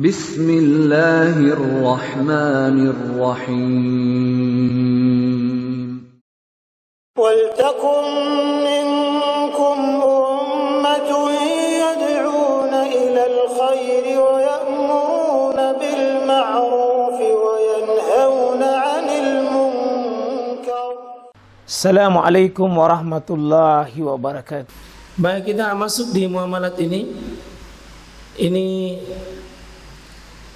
Bismillahirrahmanirrahim. وَلْتَكُنْ مِنْكُمْ أُمَّةٌ يَدْعُونَ إِلَى الْخَيْرِ وَيَأْمُرُونَ بِالْمَعْرُوفِ وَيَنْهَوْنَ عَنِ الْمُنْكَرِ. Assalamualaikum warahmatullahi wabarakatuh. Baik, kita masuk di muamalat ini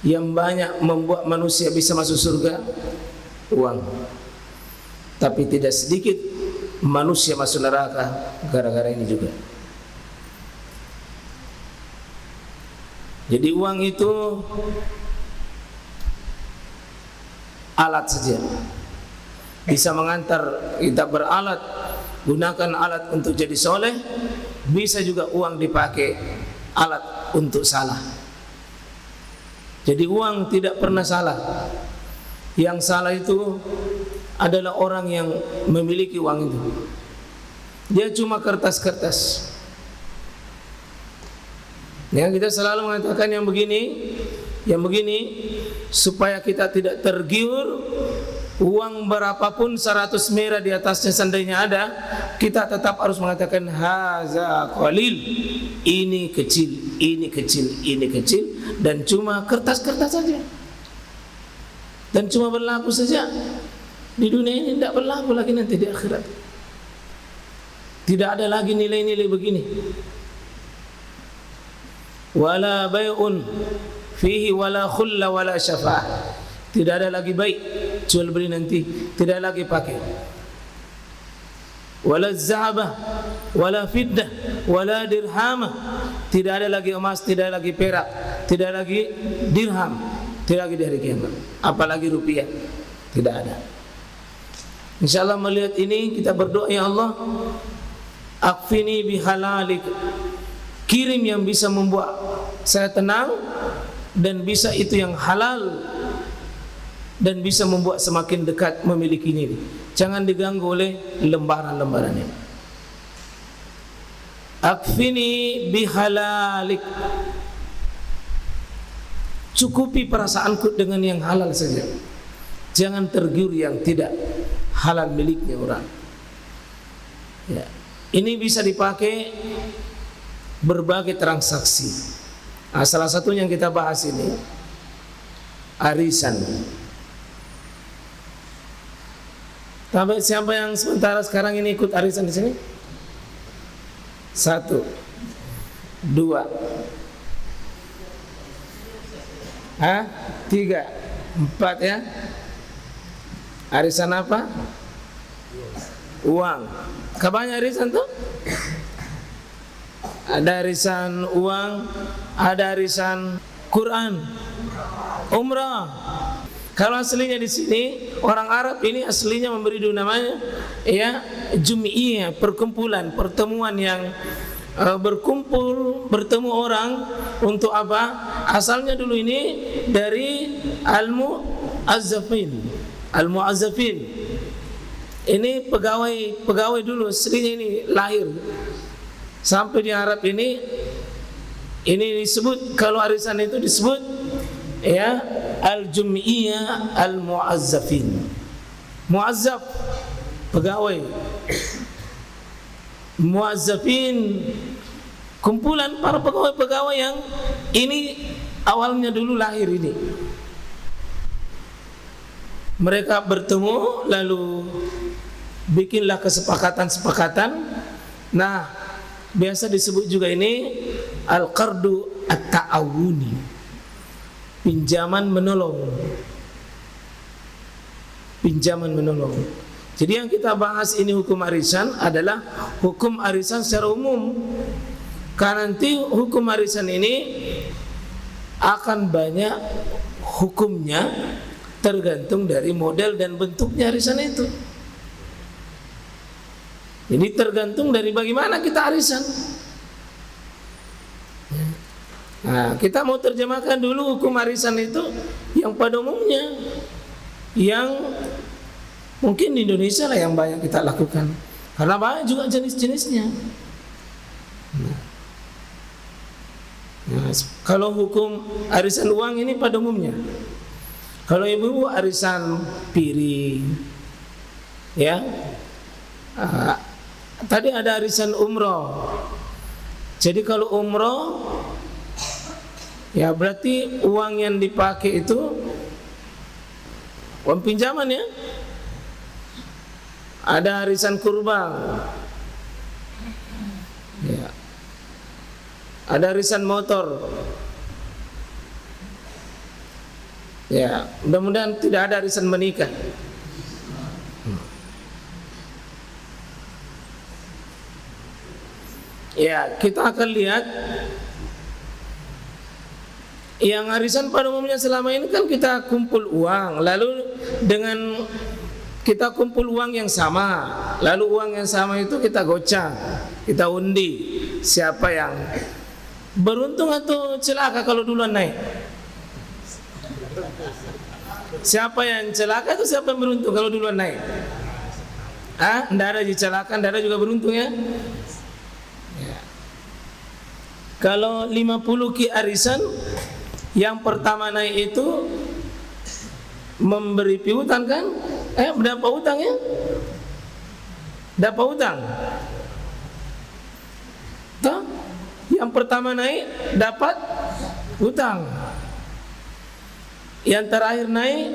yang banyak membuat manusia bisa masuk surga, uang. Tapi tidak sedikit manusia masuk neraka gara-gara ini juga. Jadi uang itu alat saja, bisa mengantar kita beralat, gunakan alat untuk jadi soleh. Bisa juga uang dipakai alat untuk salah. Jadi uang tidak pernah salah. Yang salah itu adalah orang yang memiliki uang itu. Dia cuma kertas-kertas. Ya, kita selalu mengatakan yang begini supaya kita tidak tergiur. Uang berapapun 100 merah di atasnya seandainya ada, kita tetap harus mengatakan haza qalil. Ini kecil, ini kecil, ini kecil, dan cuma kertas-kertas saja. Dan cuma berlaku saja di dunia ini, tidak berlaku lagi nanti di akhirat. Tidak ada lagi nilai-nilai begini. Wala bay'un fihi wala khulla wala syafa'ah. Tidak ada lagi baik jual beli nanti, tidak lagi pakai. Wala zahabah, wala fiddah, wala dirhamah. Tidak ada lagi emas, tidak lagi perak, tidak lagi dirham, tidak lagi di hari kiamat. Apalagi rupiah, tidak ada. Insyaallah melihat ini kita berdoa, ya Allah, akfini bihalalik. Kirim yang bisa membuat saya tenang dan bisa itu yang halal, dan bisa membuat semakin dekat memiliki ini. Jangan diganggu oleh lembaran-lembaran ini. Akfini bihalalik. Cukupi perasaanku dengan yang halal saja. Jangan tergiur yang tidak halal miliknya orang. Ya. Ini bisa dipakai berbagai transaksi. Nah, salah satunya yang kita bahas ini arisan. Tapi siapa yang sementara sekarang ini ikut arisan di sini? 1, 2, 3, 4 ya. Arisan apa? Uang. Kabarnya arisan tuh? Ada arisan uang, ada arisan Quran, umrah. Kalau aslinya di sini orang Arab ini aslinya memberi dulu namanya ya jum'iyah, perkumpulan, pertemuan yang berkumpul, bertemu orang untuk apa? Asalnya dulu ini dari al-mu'azzafin. Al-mu'azzafin ini pegawai dulu, aslinya ini lahir sampai di Arab ini disebut, kalau arisan itu disebut ya al-jum'iyah al-mu'azzafin. Mu'azzaf pegawai, mu'azzafin kumpulan para pegawai-pegawai yang ini awalnya dulu lahir ini. Mereka bertemu lalu bikinlah kesepakatan-sepakatan. Nah, biasa disebut juga ini al-qardu at-ta'awuni. Pinjaman menolong. Pinjaman menolong. Jadi yang kita bahas ini hukum arisan adalah hukum arisan secara umum. Karena nanti hukum arisan ini akan banyak hukumnya tergantung dari model dan bentuknya arisan itu. Jadi tergantung dari bagaimana kita arisan. Nah, kita mau terjemahkan dulu hukum arisan itu yang pada umumnya, yang mungkin di Indonesia lah yang banyak kita lakukan, karena banyak juga jenis-jenisnya. Nah, kalau hukum arisan uang ini pada umumnya. Kalau ibu-ibu arisan piring, ya. Tadi ada arisan umroh. Jadi kalau umroh, ya berarti uang yang dipakai itu uang pinjaman ya. Ada arisan kurban, ya. Ada arisan motor. Ya, mudah-mudahan tidak ada arisan menikah. Ya, kita akan lihat yang arisan pada umumnya selama ini kan kita kumpul uang, lalu dengan kita kumpul uang yang sama, lalu uang yang sama itu kita gocang, kita undi siapa yang beruntung atau celaka kalau duluan naik. Siapa yang celaka itu siapa yang beruntung kalau duluan naik? Nggak ada celaka, nggak ada juga beruntung ya. Kalau 50 ki arisan, yang pertama naik itu memberi piutang kan? Berapa utang ya? Dapat utang. Toh? Yang pertama naik dapat utang. Yang terakhir naik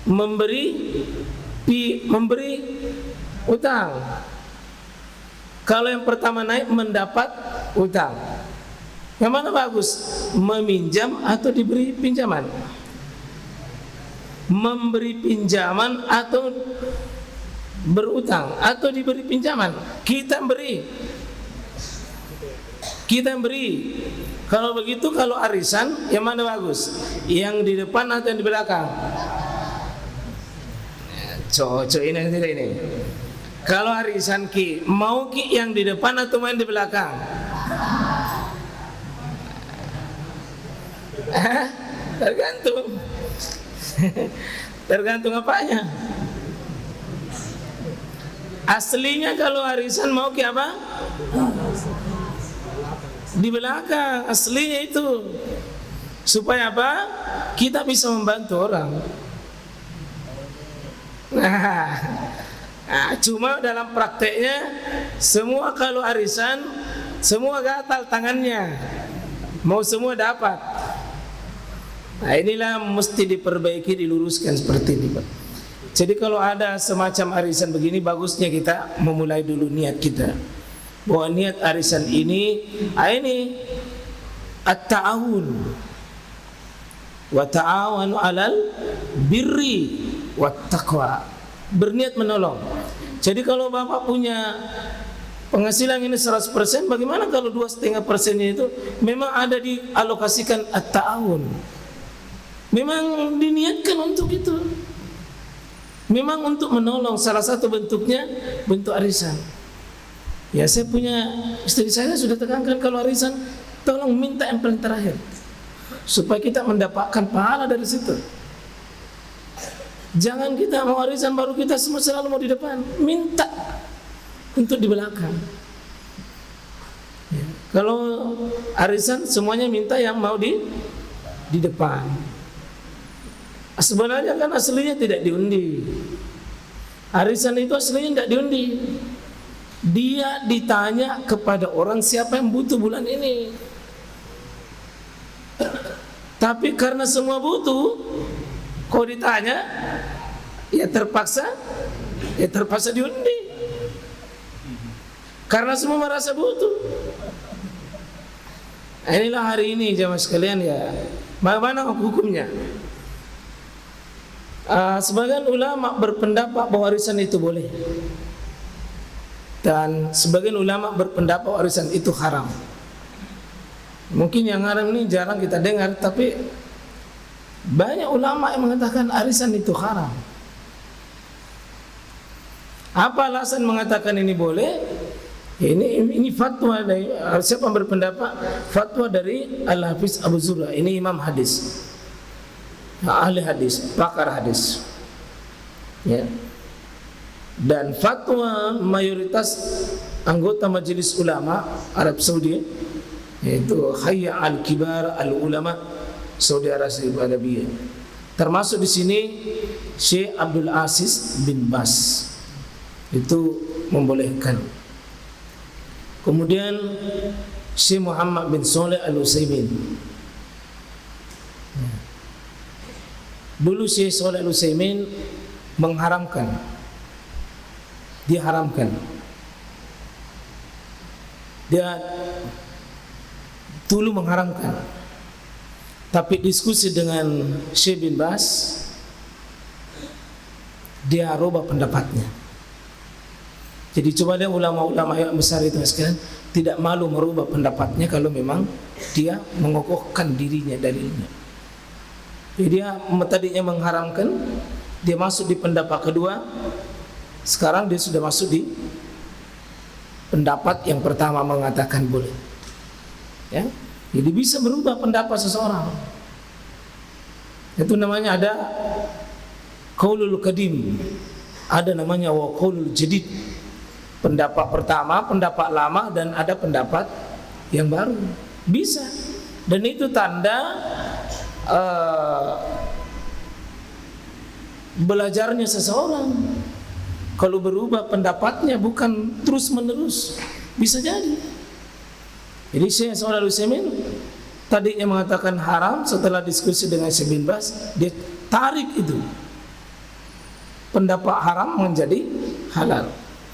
memberi utang. Kalau yang pertama naik mendapat utang. Yang mana bagus? Meminjam atau diberi pinjaman? Memberi pinjaman atau berutang atau diberi pinjaman? Kita beri. Kalau begitu, kalau arisan yang mana bagus? Yang di depan atau yang di belakang? Cocok ini tidak ini. Kalau arisan ki, mau ki yang di depan atau main di belakang? Tergantung. Tergantung apanya. Aslinya kalau arisan mau ki apa? Di belakang. Aslinya itu supaya apa? Kita bisa membantu orang. Cuma dalam prakteknya semua kalau arisan semua gatal tangannya, mau semua dapat. Nah, inilah mesti diperbaiki, diluruskan seperti ini, Pak. Jadi kalau ada semacam arisan begini, bagusnya kita memulai dulu niat kita. Bahwa niat arisan ini at-ta'awun wa ta'awanu 'alal birri wat taqwa. Berniat menolong. Jadi kalau Bapak punya penghasilan ini 100%, bagaimana kalau 2,5%-nya itu memang ada dialokasikan at-ta'awun? Memang diniatkan untuk itu. Memang untuk menolong, salah satu bentuknya bentuk arisan. Ya, saya punya istri saya sudah tekankan kalau arisan tolong minta yang paling terakhir supaya kita mendapatkan pahala dari situ. Jangan kita mau arisan baru kita semua selalu mau di depan, minta untuk di belakang. Ya. Kalau arisan semuanya minta yang mau di depan. Sebenarnya kan aslinya tidak diundi. Arisan itu aslinya tidak diundi. Dia ditanya kepada orang siapa yang butuh bulan ini. Tapi karena semua butuh, kau ditanya, ya terpaksa diundi. Karena semua merasa butuh. Inilah hari ini jamaah sekalian ya. Bagaimana hukumnya? Sebagian ulama berpendapat bahwa arisan itu boleh, dan sebagian ulama berpendapat bahwa arisan itu haram. Mungkin yang haram ini jarang kita dengar, tapi banyak ulama yang mengatakan arisan itu haram. Apa alasan mengatakan ini boleh? Ini fatwa dari siapa yang berpendapat? Fatwa dari Al-Hafiz Abu Zur'ah. Ini imam hadis, ahli hadis, pakar hadis, ya. Dan fatwa mayoritas anggota majelis ulama Arab Saudi yaitu Hayya al-Kibar al-Ulama Saudi Arabia. Termasuk di sini Syekh Abdul Aziz bin Bas itu membolehkan. Kemudian Syekh Muhammad bin Shalih Al-Utsaimin. Dulu Syekh Shalih Al-Utsaimin mengharamkan, dia haramkan, dia dulu mengharamkan, tapi diskusi dengan Syekh bin Bas dia rubah pendapatnya. Jadi coba lihat ulama-ulama yang besar itu sekalian tidak malu merubah pendapatnya kalau memang dia mengokohkan dirinya dalilnya. Jadi dia tadinya mengharamkan, dia masuk di pendapat kedua, sekarang dia sudah masuk di pendapat yang pertama mengatakan boleh. Ya, jadi bisa berubah pendapat seseorang. Itu namanya ada qaulul qadim, ada namanya wa qaulul jadid. Pendapat pertama, pendapat lama, dan ada pendapat yang baru. Bisa. Dan itu tanda belajarnya seseorang. Kalau berubah pendapatnya bukan terus menerus, bisa jadi. Jadi Syekh Shalih Al-Utsaimin tadinya mengatakan haram, setelah diskusi dengan Syekh bin Bas dia tarik itu pendapat haram menjadi halal.